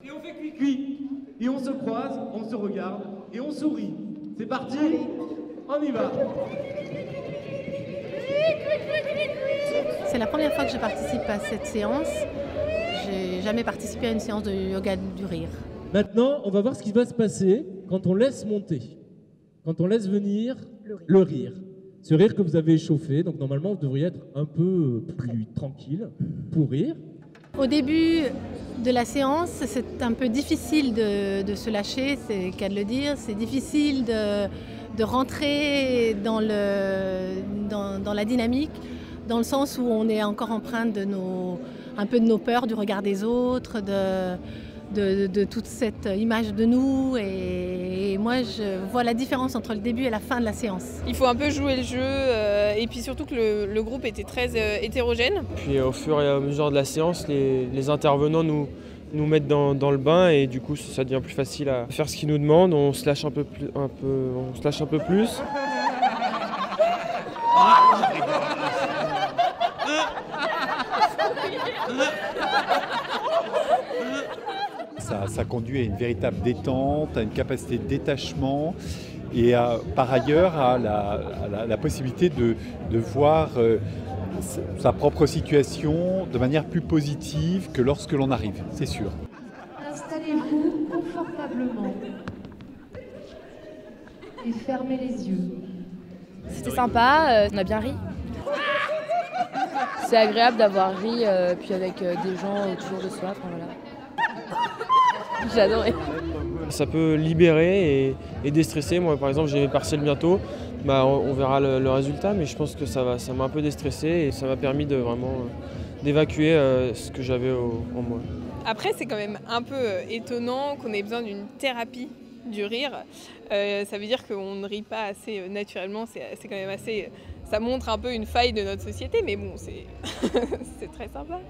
Et on fait cuit-cuit. Et on se croise, on se regarde et on sourit. C'est parti. On y va. C'est la première fois que je participe à cette séance. J'ai jamais participé à une séance de yoga du rire. Maintenant, on va voir ce qui va se passer quand on laisse monter, quand on laisse venir le rire. Ce rire que vous avez échauffé, donc normalement vous devriez être un peu plus tranquille pour rire. Au début de la séance, c'est un peu difficile de se lâcher, c'est le cas de le dire. C'est difficile de rentrer dans la dynamique, dans le sens où on est encore empreint un peu de nos peurs, du regard des autres, de toute cette image de nous. Et moi, je vois la différence entre le début et la fin de la séance. Il faut un peu jouer le jeu et puis surtout que le groupe était très hétérogène. Puis au fur et à mesure de la séance, les intervenants nous mettent dans le bain et du coup ça devient plus facile à faire ce qu'ils nous demandent. On se lâche un peu plus. Ça conduit à une véritable détente, à une capacité de détachement et par ailleurs à la possibilité de voir sa propre situation de manière plus positive que lorsque l'on arrive, c'est sûr. Installez-vous confortablement et fermez les yeux. C'était sympa, on a bien ri. C'est agréable d'avoir ri puis avec des gens autour de soi. Enfin, voilà. J'ai adoré. Ça peut libérer et déstresser. Moi par exemple j'ai mes partiels bientôt. On verra le résultat, mais je pense que ça m'a un peu déstressé et ça m'a permis de vraiment d'évacuer ce que j'avais en moi. Après, c'est quand même un peu étonnant qu'on ait besoin d'une thérapie du rire. Ça veut dire qu'on ne rit pas assez naturellement. C'est quand même assez. Ça montre un peu une faille de notre société, mais bon, c'est très sympa.